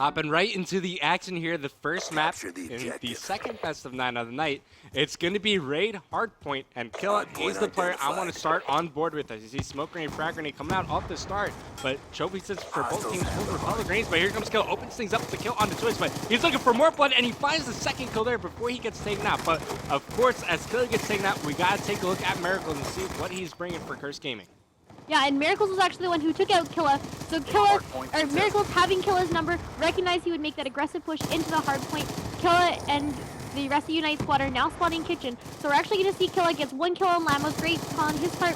Hopping right into the action here, the first map in the second best of 9 of the night. It's going to be Raid Hardpoint, and Killa is the player I want to start on board with. As you see Smoke Grenade, Frag Grenade coming out off the start, but Trophy sits for both teams full of Repellent Grenades, but here comes Killa, opens things up with the kill on the Twist, but he's looking for more blood, and he finds the second kill there before he gets taken out. But of course, as Killa gets taken out, we got to take a look at Miracle and see what he's bringing for Curse Gaming. Yeah, and Miracles was actually the one who took out Killa. So Miracles having Killa's number, recognized he would make that aggressive push into the hard point. Killa and the rest of UNiTE squad are now spawning kitchen. So we're actually going to see Killa gets one kill on Lamos. Great on his part.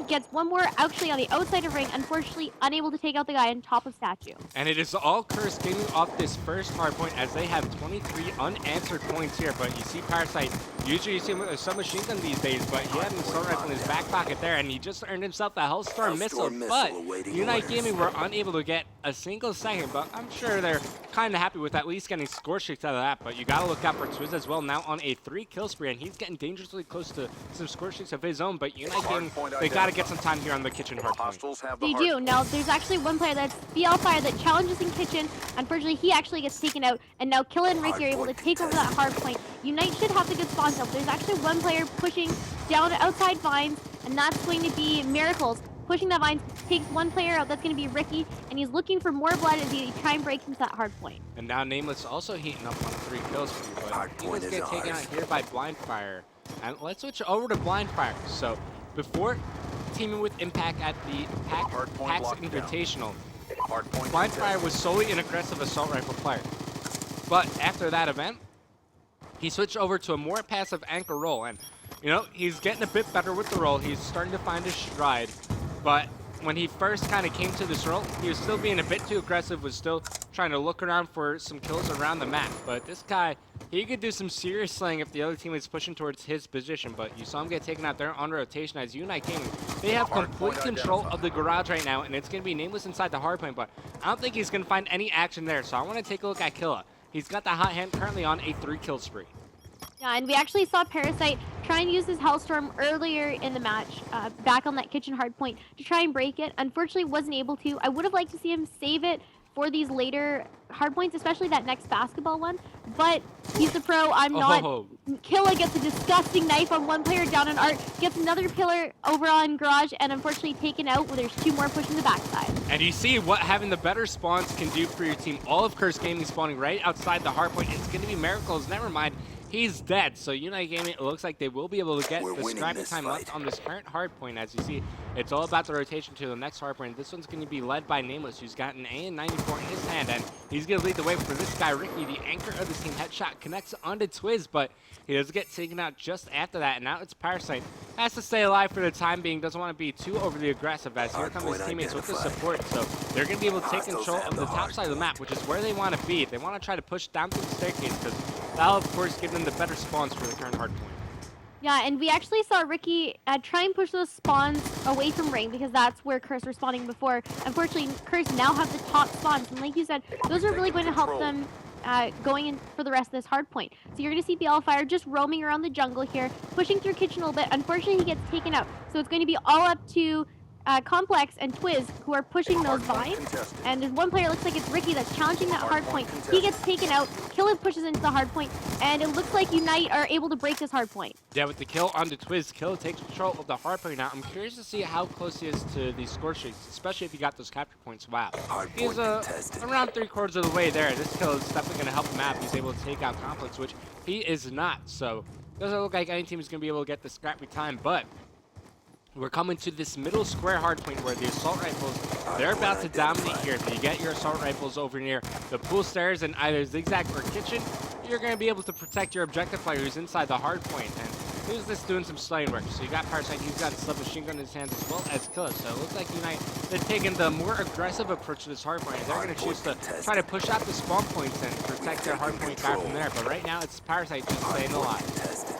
Gets one more actually on the outside of ring. Unfortunately, unable to take out the guy on top of statue. And it is all Curse Gaming off this first hard point as they have 23 unanswered points here. But you see Parasite, usually you see him with a submachine gun these days, but he had an assault rifle in his back pocket there, and he just earned himself the Hellstorm missile. But UNiTE Gaming were unable to get a single second, but I'm sure they're kind of happy with at least getting score streaks out of that. But you got to look out for Twiz as well, now on a 3-kill spree, and he's getting dangerously close to some score streaks of his own. But UNiTE Gaming, they got to get some time here on the kitchen hard point. They do. Now, there's actually one player that's BL Fire that challenges in kitchen. Unfortunately, he actually gets taken out, and now Killa and Ricky are able to take over that hard point. UNiTE should have the good spawn up. There's actually one player pushing down outside Vines, and that's going to be Miracles. Pushing that Vines takes one player out. That's going to be Ricky, and he's looking for more blood as he try and break into that hard point. And now Nameless also heating up on 3 kills for you, but he was getting taken out here by Blind Fire. And let's switch over to Blind Fire. So before teaming with Impact at the PAX Invitational, Blind Fire was solely an aggressive assault rifle player. But after that event, he switched over to a more passive anchor role, and you know, he's getting a bit better with the role. He's starting to find his stride. But when he first kind of came to this role, he was still being a bit too aggressive, was still trying to look around for some kills around the map. But this guy, he could do some serious slaying if the other team is pushing towards his position. But you saw him get taken out there on rotation as UNiTE Gaming. They have complete control of the garage right now, and it's going to be Nameless inside the hardpoint. But I don't think he's going to find any action there. So I want to take a look at Killa. He's got the hot hand currently on a 3-kill spree. Yeah, and we actually saw Parasite try and use his Hellstorm earlier in the match, back on that kitchen hard point to try and break it. Unfortunately, wasn't able to. I would have liked to see him save it for these later hard points, especially that next basketball one. But he's the pro. I'm not. Killa gets a disgusting knife on one player down on Art, gets another pillar over on Garage, and unfortunately taken out. Well, there's 2 more pushing the backside. And you see what having the better spawns can do for your team. All of Curse Gaming spawning right outside the hard point. It's going to be Miracles. Never mind. He's dead, so UNiTE Gaming, it looks like they will be able to get the scrappy time left on this current hard point. As you see, it's all about the rotation to the next hard point. This one's going to be led by Nameless, who's got an AN-94 in his hand, and he's going to lead the way for this guy, Ricky, the anchor of the team. Headshot connects onto Twiz, but he does get taken out just after that, and now it's Parasite. Has to stay alive for the time being, doesn't want to be too overly aggressive, as here come his teammates with the support, so they're going to be able to take control of the top side of the map, which is where they want to be. They want to try to push down through the staircase, because that'll, of course, give them the better spawns for the current hard point. Yeah, and we actually saw Ricky try and push those spawns away from ring, because that's where Curse were spawning before. Unfortunately, Curse now have the top spawns, and like you said, those are really going to help them going in for the rest of this hard point. So you're going to see BL Fire just roaming around the jungle here, pushing through kitchen a little bit. Unfortunately, he gets taken out. So it's going to be all up to Complex and Twiz, who are pushing those vines. And there's one player, looks like it's Ricky, that's challenging that hard point. He gets taken out. Killa pushes into the hard point, and it looks like UNiTE are able to break this hard point. Yeah, with the kill onto Twiz, Killa takes control of the hard point now. I'm curious to see how close he is to these score streaks, especially if he got those capture points. Wow. He's around 3/4 of the way there. This kill is definitely going to help him out. He's able to take out Complex, which he is not. So doesn't look like any team is going to be able to get the scrappy time, but we're coming to this middle square hard point where the assault rifles, they're about to dominate here. If you get your assault rifles over near the pool stairs in either zigzag or kitchen, you're going to be able to protect your objective player who's inside the hard point. And who's this doing some slaying work? So you got Parasite, he's got a submachine gun in his hands as well as Killa. So it looks like UNiTE, they're taking the more aggressive approach to this hard point. They're going to choose to try to push out the spawn points and protect their hard point back from there. But right now it's Parasite just staying alive.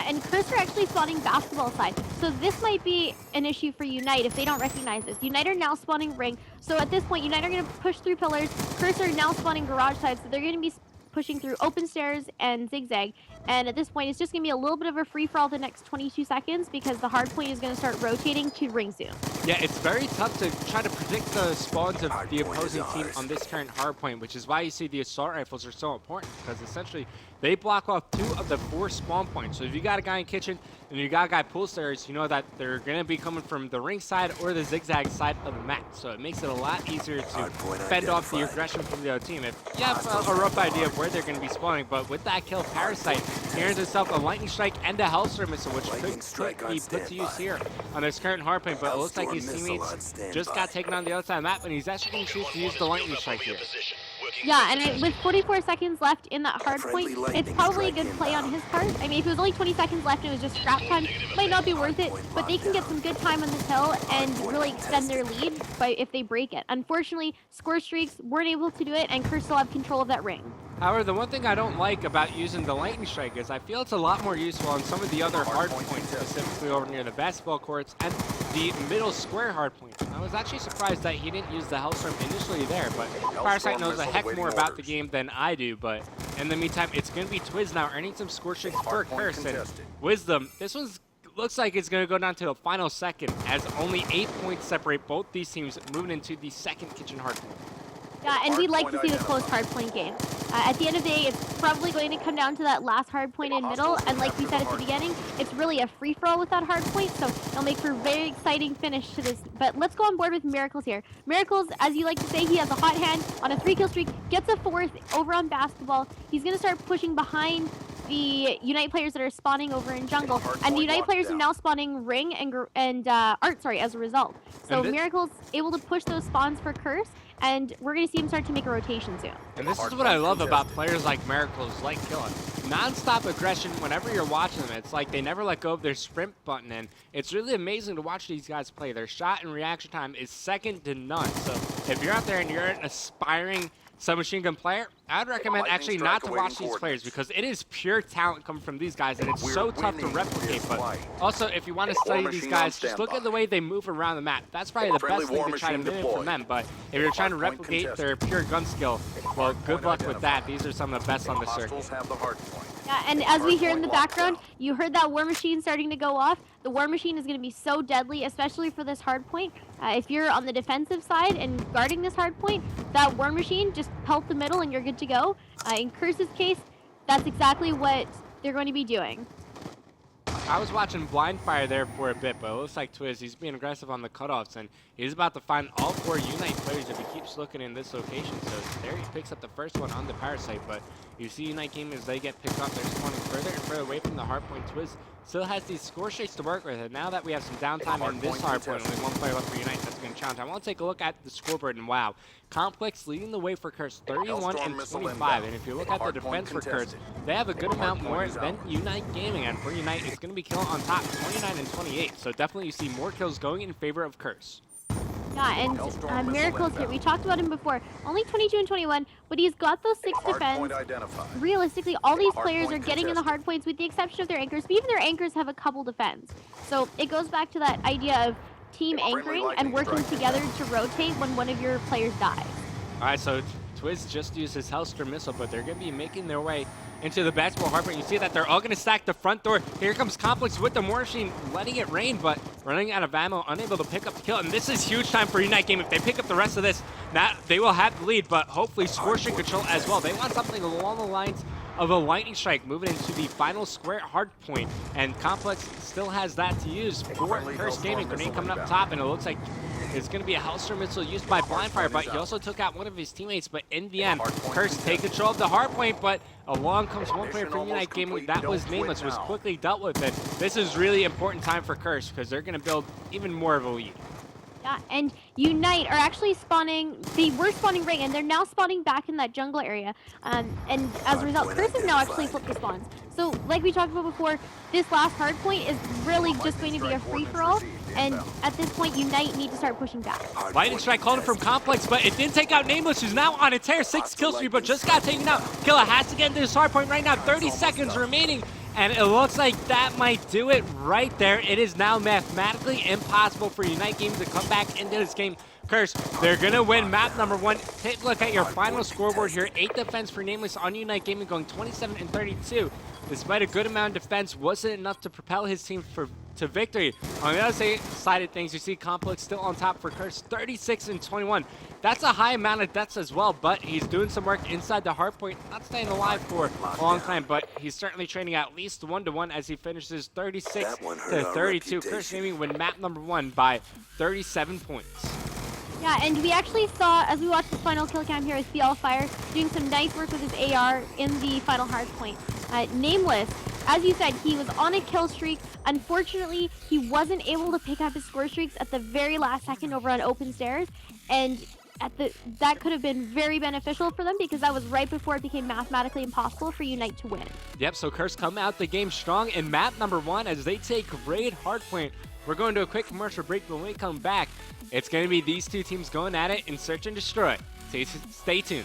And Curse are actually spawning basketball side. So this might be an issue for UNiTE if they don't recognize this. UNiTE are now spawning ring. So at this point, UNiTE are going to push through pillars. Curse are now spawning garage side. So they're going to be pushing through open stairs and zigzag. And at this point, it's just going to be a little bit of a free-for-all the next 22 seconds because the hard point is going to start rotating to ring soon. Yeah, it's very tough to try to predict the spawns of the opposing team on this current hard point, which is why you see the assault rifles are so important, because essentially they block off 2 of the 4 spawn points. So if you got a guy in kitchen and you got a guy pool stairs, you know that they're going to be coming from the ring side or the zigzag side of the map. So it makes it a lot easier to fend off the aggression from the other team. If you have a rough idea of where they're going to be spawning, but with that kill, Parasite, he earns himself a lightning strike and a hellstorm missile, which could be put to use here on this current hard point. But it looks like his teammates just got taken on the other side of the map, and he's actually going to choose to use the lightning strike here. Yeah, and with 44 seconds left in that hard point, it's probably a good play on his part. I mean, if it was only 20 seconds left and it was just scrap time, it might not be worth it, but they can get some good time on this hill and really extend their lead if they break it. Unfortunately, score streaks weren't able to do it, and Curse still have control of that ring. However, the one thing I don't like about using the lightning strike is I feel it's a lot more useful on some of the other hard points, specifically over near the basketball courts and the middle square hard points. I was actually surprised that he didn't use the hellstorm initially there, but Parasite knows a heck more about the game than I do. But in the meantime, it's going to be Twiz now earning some score streaks for Curse. And Wisdom, this one's looks like it's going to go down to the final second, as only 8 points separate both these teams moving into the second kitchen hard point. Yeah, and we'd like to see the close hardpoint game. At the end of the day, it's probably going to come down to that last hardpoint in middle, and like we said at the beginning, it's really a free-for-all with that hardpoint, so it'll make for a very exciting finish to this. But let's go on board with Miracles here. Miracles, as you like to say, he has a hot hand on a 3-kill streak, gets a 4th over on basketball. He's going to start pushing behind the UNiTE players that are spawning over in jungle, and the UNiTE players are now spawning ring and art, as a result. So Miracles able to push those spawns for Curse, and we're going to see him start to make a rotation soon. And this is what I love about players like Miracles, like Killen. Non-stop aggression whenever you're watching them. It's like they never let go of their sprint button, and it's really amazing to watch these guys play. Their shot and reaction time is second to none. So if you're out there and you're an aspiring submachine gun player, I'd recommend actually not to watch these players, because it is pure talent coming from these guys, and it's so tough to replicate. But also, if you want to study these guys, just look at the way they move around the map. That's probably the best thing to try to mimic from them. But if you're trying to replicate their pure gun skill, well, good luck with that. These are some of the best on the circuit. Yeah, and as we hear in the background, you heard that war machine starting to go off. The war machine is going to be so deadly, especially for this hard point. If you're on the defensive side and guarding this hard point, that war machine, just pelt the middle and you're good to go. In Curse's case, that's exactly what they're going to be doing. I was watching Blind Fire there for a bit, but it looks like Twiz, he's being aggressive on the cutoffs, and he's about to find all 4 UNiTE players if he keeps looking in this location. So there he picks up the first one on the Parasite, but you see UNiTE game as they get picked up, they're spawning further and further away from the hardpoint. Twiz still has these score streaks to work with, and now that we have some downtime in this hardpoint, only 1 player left for UNiTE, that's going to challenge. I want to take a look at the scoreboard, and wow, Complex leading the way for Curse, 31 and 25, and if you look at the defense for Curse, they have a good amount more than UNiTE Gaming, and for UNiTE, it's going to be killing on top, 29 and 28, so definitely you see more kills going in favor of Curse. Yeah, and Miracles here, we talked about him before, only 22 and 21, but he's got those 6 defense. Realistically, all these players are getting in the hard points with the exception of their anchors, but even their anchors have a couple defense. So it goes back to that idea of team anchoring and working together to rotate when one of your players dies. All right, so Twiz just used his Hellstorm missile, but they're going to be making their way into the basketball hardpoint. You see that they're all going to stack the front door. Here comes Complex with the war machine, letting it rain, but running out of ammo, unable to pick up the kill. And this is huge time for UNiTE Game. If they pick up the rest of this, they will have the lead, but hopefully score streak control as well. They want something along the lines of a lightning strike moving into the final square hard point, and Complex still has that to use for Curse Gaming. Grenade coming up top, and it looks like it's going to be a Hellstorm missile used by Blindfire, but he also took out one of his teammates. But in the end, Curse take control of the hard point, but along comes one player from UNiTE Gaming that was nameless, was quickly dealt with. And this is really important time for Curse, because they're going to build even more of a lead. Yeah, and UNiTE are actually spawning, they were spawning ring, and they're now spawning back in that jungle area. And as a result, Curse has now actually flipped the spawns. So, like we talked about before, this last hard point is really just going to be a free-for-all, and at this point, UNiTE need to start pushing back. Lightning strike calling from Complex, but it didn't take out Nameless, who's now on a tear, 6 kill streak, but just got taken out. Killer has to get into this hard point right now, 30 seconds remaining. And it looks like that might do it right there. It is now mathematically impossible for UNiTE Gaming to come back into this game. Curse, they're going to win map number 1. Take a look at your final scoreboard here. 8 defense for Nameless on UNiTE Gaming, going 27 and 32. Despite a good amount of defense, wasn't enough to propel his team to victory. On the other side of things, you see Complex still on top for Curse, 36 and 21. That's a high amount of deaths as well, but he's doing some work inside the hardpoint, not staying alive for a long time, but he's certainly training at least 1-to-1 as he finishes 36 to 32. Curse Gaming win map number 1 by 37 points. Yeah, and we actually saw, as we watched the final kill cam here with BL Fire, doing some nice work with his AR in the final hardpoint. Nameless, as you said, he was on a kill streak. Unfortunately, he wasn't able to pick up his score streaks at the very last second over on open stairs, and that could have been very beneficial for them because that was right before it became mathematically impossible for UNiTE to win. Yep, so Curse come out the game strong in map number 1 as they take raid hardpoint. We're going to a quick commercial break, but when we come back, it's going to be these two teams going at it in Search and Destroy. Stay tuned.